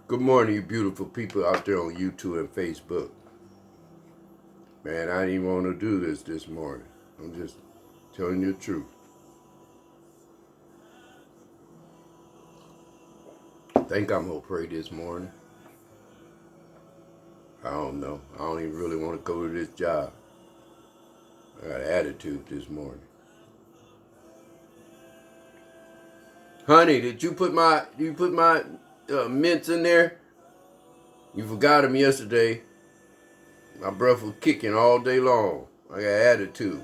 Good morning, you beautiful people out there on YouTube and Facebook. Man, I didn't even want to do this morning. I'm just telling you the truth. I think I'm going to pray this morning. I don't know. I don't even really want to go to this job. I got an attitude this morning. Honey, did you put my mints in there? You forgot them yesterday. My breath was kicking all day long. I got attitude.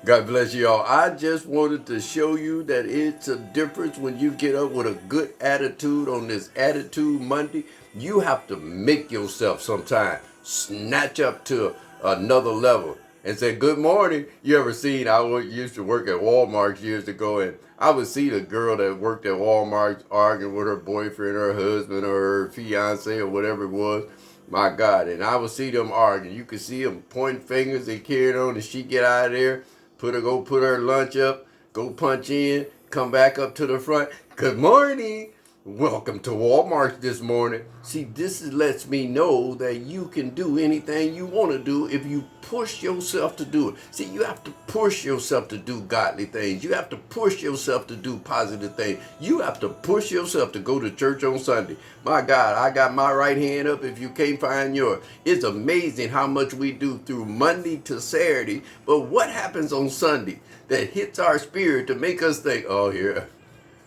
God bless you all. I just wanted to show you that it's a difference when you get up with a good attitude on this Attitude Monday. You have to make yourself sometime snatch up to another level and say, good morning. You ever seen, used to work at Walmart years ago, and I would see the girl that worked at Walmart arguing with her boyfriend or her husband or her fiance or whatever it was. My God, and I would see them arguing. You could see them pointing fingers and carrying on, and she get out of there, put her lunch up, go punch in, come back up to the front. Good morning. Welcome to Walmart this morning. See, lets me know that you can do anything you want to do if you push yourself to do it. See, you have to push yourself to do godly things. You have to push yourself to do positive things. You have to push yourself to go to church on Sunday. My God, I got my right hand up if you can't find yours. It's amazing how much we do through Monday to Saturday, but what happens on Sunday that hits our spirit to make us think, oh, here,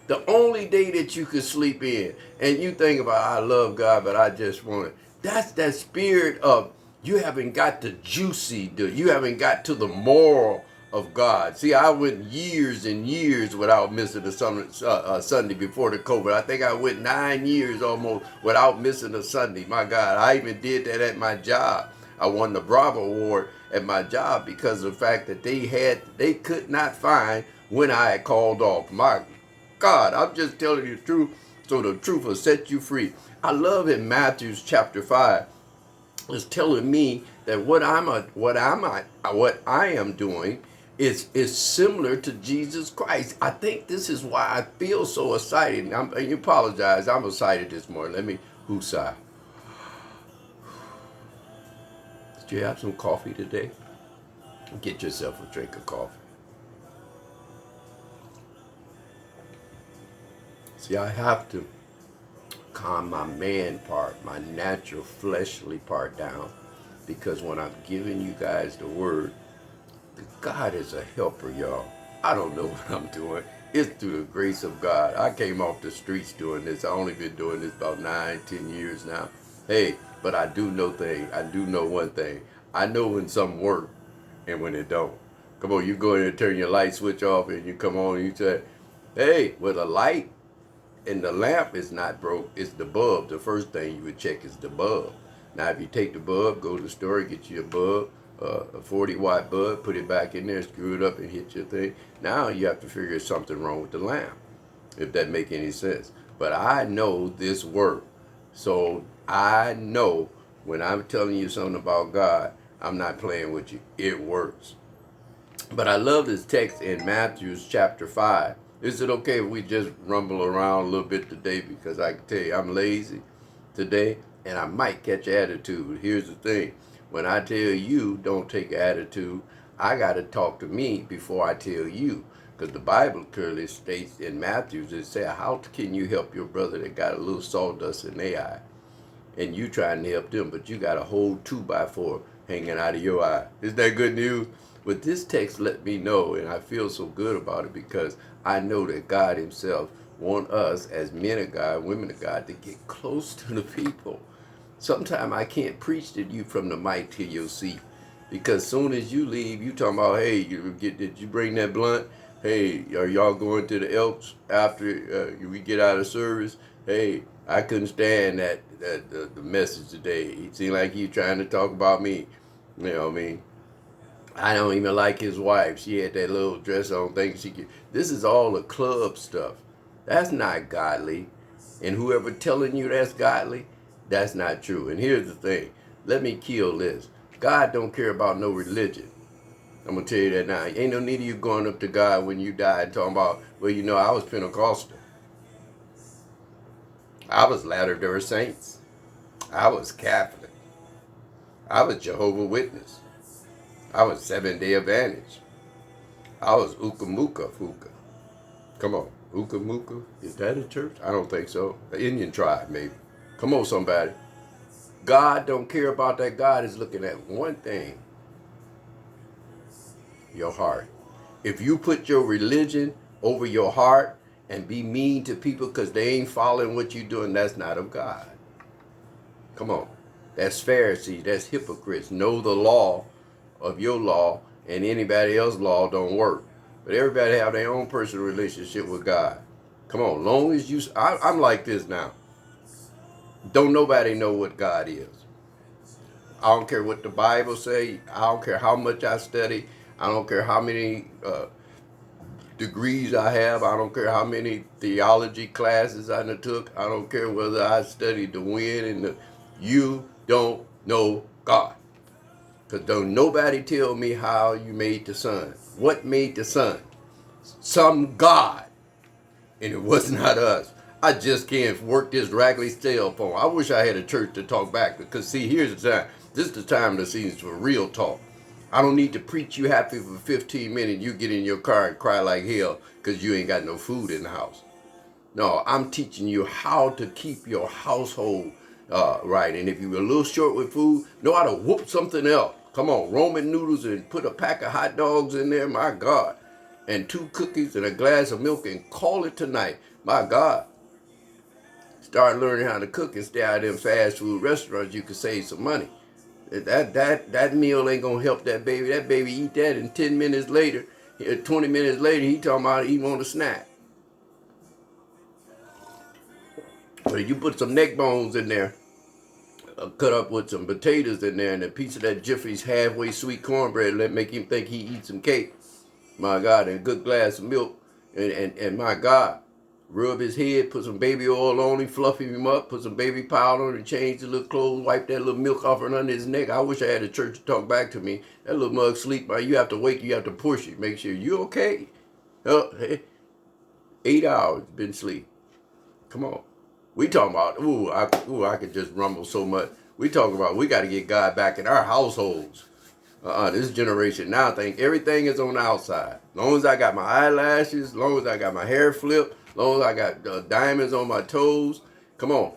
the only day that you could sleep in and you think about, I love God, but I just want it. That's that spirit of you haven't got the juicy, you haven't got to the moral of God. See, I went years and years without missing a Sunday before the COVID. I think I went 9 years almost without missing a Sunday. My God, I even did that at my job. I won the Bravo Award at my job because of the fact that they could not find when I had called off. My God, I'm just telling you the truth, so the truth will set you free. I love in Matthew chapter 5, it's telling me that what I am doing is similar to Jesus Christ. I think this is why I feel so excited. You apologize, I'm excited this morning. Let me woosah. Did you have some coffee today? Get yourself a drink of coffee. See, I have to calm my man part, my natural fleshly part down, because when I'm giving you guys the word, God is a helper, y'all. I don't know what I'm doing. It's through the grace of God. I came off the streets doing this. I only been doing this about 9, 10 years now. Hey, but I do know one thing. I know when something work and when it don't. Come on, you go in and turn your light switch off and you come on and you say, hey, with a light and the lamp is not broke, it's the bulb. The first thing you would check is the bulb. Now, if you take the bulb, go to the store, get you a bulb, a 40-watt bulb, put it back in there, screw it up, and hit your thing. Now you have to figure something wrong with the lamp, if that make any sense. But I know this work, so I know when I'm telling you something about God, I'm not playing with you. It works. But I love this text in Matthew chapter 5. Is it okay if we just rumble around a little bit today? Because I can tell you, I'm lazy today and I might catch attitude. Here's the thing. When I tell you don't take attitude, I got to talk to me before I tell you. Because the Bible clearly states in Matthew, it says, how can you help your brother that got a little sawdust in their eye? And you trying to help them, but you got a whole 2x4 hanging out of your eye. Is that good news? But this text let me know, and I feel so good about it because I know that God himself want us as men of God, women of God, to get close to the people. Sometimes I can't preach to you from the mic to your seat because soon as you leave, you talking about, hey, did you bring that blunt? Hey, are y'all going to the Elks after we get out of service? Hey, I couldn't stand the message today. It seemed like he trying to talk about me. You know what I mean? I don't even like his wife. She had that little dress on, thinking she could. This is all the club stuff. That's not godly. And whoever telling you that's godly, that's not true. And here's the thing. Let me kill this. God don't care about no religion. I'm going to tell you that now. Ain't no need of you going up to God when you die and talking about, well, you know, I was Pentecostal. I was Latter-day Saints. I was Catholic. I was Jehovah's Witness. I was Seventh-day Adventist. I was Ukamuka Fuka. Come on. Ukamuka? Is that a church? I don't think so. An Indian tribe, maybe. Come on, somebody. God don't care about that. God is looking at one thing. Your heart. If you put your religion over your heart and be mean to people because they ain't following what you're doing, that's not of God. Come on. That's Pharisees. That's hypocrites. Know the law of your law, and anybody else's law don't work. But everybody have their own personal relationship with God. Come on. Long as you... I'm like this now. Don't nobody know what God is. I don't care what the Bible say. I don't care how much I study. I don't care how many degrees I have. I don't care how many theology classes I took. I don't care whether I studied the wind and the... You don't know God. Because don't nobody tell me how you made the sun. What made the sun? Some God. And it was not us. I just can't work this raggedy cell phone. I wish I had a church to talk back. Because see, here's the time. This is the time of the season for real talk. I don't need to preach you happy for 15 minutes. You get in your car and cry like hell because you ain't got no food in the house. No, I'm teaching you how to keep your household right. And if you're a little short with food, know how to whoop something else. Come on, Roman noodles and put a pack of hot dogs in there, my God. And 2 cookies and a glass of milk and call it tonight. My God. Start learning how to cook and stay out of them fast food restaurants. You can save some money. That meal ain't going to help that baby. That baby eat that and 10 minutes later, 20 minutes later, he talking about he want a snack. So you put some neck bones in there, cut up with some potatoes in there, and a piece of that Jiffy's halfway sweet cornbread, let make him think he eats some cake. My God, and a good glass of milk, and my God, rub his head, put some baby oil on him, fluff him up, put some baby powder on him, change the little clothes, wipe that little milk off and under his neck. I wish I had a church to talk back to me. That little mug sleep, you have to wake, you have to push it, make sure you okay. 8 hours been asleep. Come on. We talking about, I could just rumble so much. We talking about, we got to get God back in our households. This generation now think everything is on the outside. As long as I got my eyelashes, as long as I got my hair flipped, as long as I got diamonds on my toes. Come on.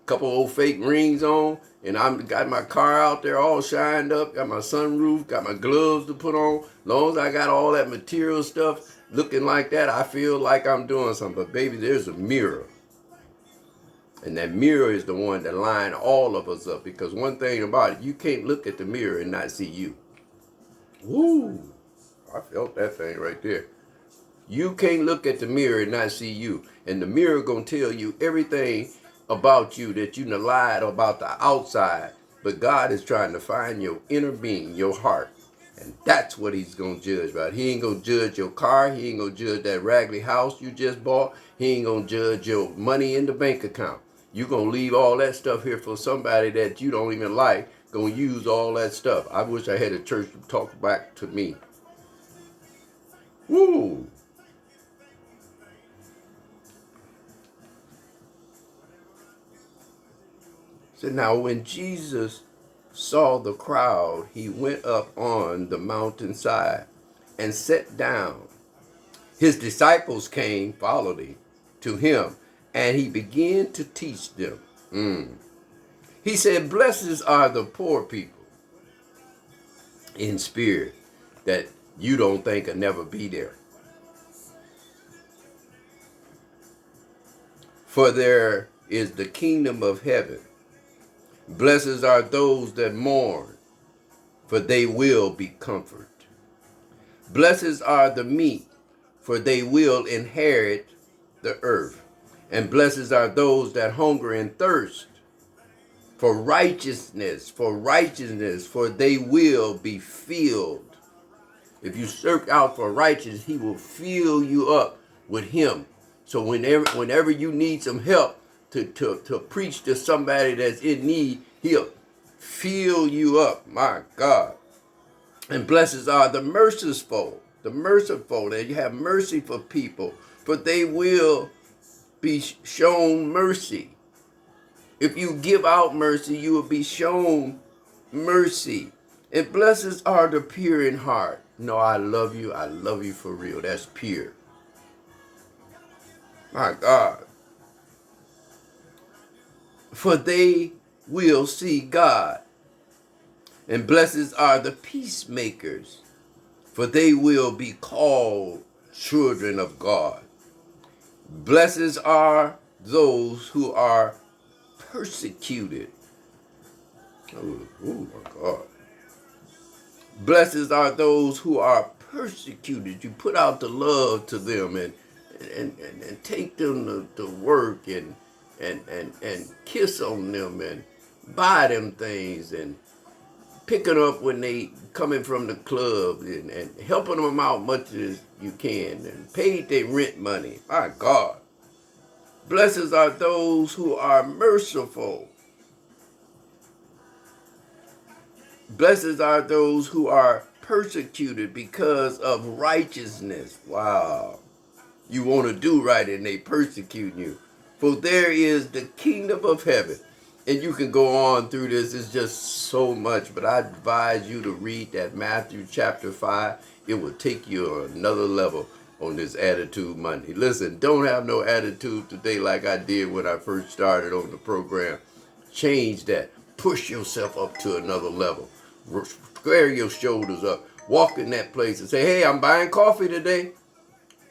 Couple old fake rings on. And I got my car out there all shined up. Got my sunroof, got my gloves to put on. As long as I got all that material stuff looking like that, I feel like I'm doing something. But baby, there's a mirror. And that mirror is the one that line all of us up. Because one thing about it, you can't look at the mirror and not see you. Woo! I felt that thing right there. You can't look at the mirror and not see you. And the mirror gonna tell you everything about you that you lied about the outside. But God is trying to find your inner being, your heart. And that's what he's gonna judge about. He ain't gonna judge your car. He ain't gonna judge that raggedy house you just bought. He ain't gonna judge your money in the bank account. You're going to leave all that stuff here for somebody that you don't even like, going to use all that stuff. I wish I had a church to talk back to me. Woo! So now when Jesus saw the crowd, he went up on the mountainside and sat down. His disciples came, followed him, to him, and he began to teach them. He said, blessed are the poor people in spirit that you don't think will never be there. For there is the kingdom of heaven. Blessed are those that mourn, for they will be comforted. Blessed are the meek, for they will inherit the earth. And blessed are those that hunger and thirst for righteousness, for they will be filled. If you search out for righteousness, he will fill you up with him. So whenever you need some help to preach to somebody that's in need, he'll fill you up. My God. And blessed are the merciful, that you have mercy for people, for they will be shown mercy. If you give out mercy, you will be shown mercy. And blessed are the pure in heart. No, I love you for real. That's pure. My God. For they will see God. And blessed are the peacemakers, for they will be called children of God. Blessed are those who are persecuted. Oh my God. Blessed are those who are persecuted. You put out the love to them and take them to work and kiss on them and buy them things and picking up when they coming from the club and helping them out much as you can and paid their rent money. My God. Blessed are those who are merciful. Blessed are those who are persecuted because of righteousness. Wow. You want to do right and they persecute you. For there is the kingdom of heaven. And you can go on through this. It's just so much. But I advise you to read that Matthew chapter 5. It will take you another level on this Attitude Monday. Listen, don't have no attitude today like I did when I first started on the program. Change that. Push yourself up to another level. Square your shoulders up. Walk in that place and say, hey, I'm buying coffee today.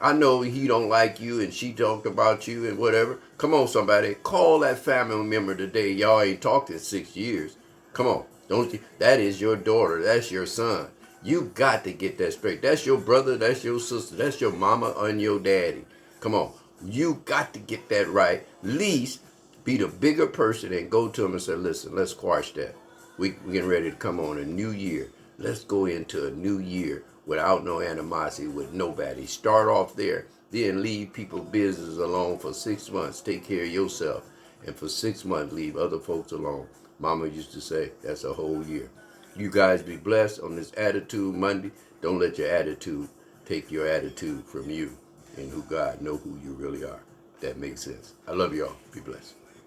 I know he don't like you and she talked about you and whatever. Come on, somebody. Call that family member today. Y'all ain't talked in 6 years. Come on. Don't you? That is your daughter. That's your son. You got to get that straight. That's your brother. That's your sister. That's your mama and your daddy. Come on. You got to get that right. Least be the bigger person and go to them and say, listen, let's squash that. We getting ready to come on a new year. Let's go into a new year without no animosity with nobody. Start off there, then leave people's business alone for 6 months. Take care of yourself. And for 6 months, leave other folks alone. Mama used to say, that's a whole year. You guys be blessed on this Attitude Monday. Don't let your attitude take your attitude from you and who God know who you really are. That makes sense. I love y'all. Be blessed.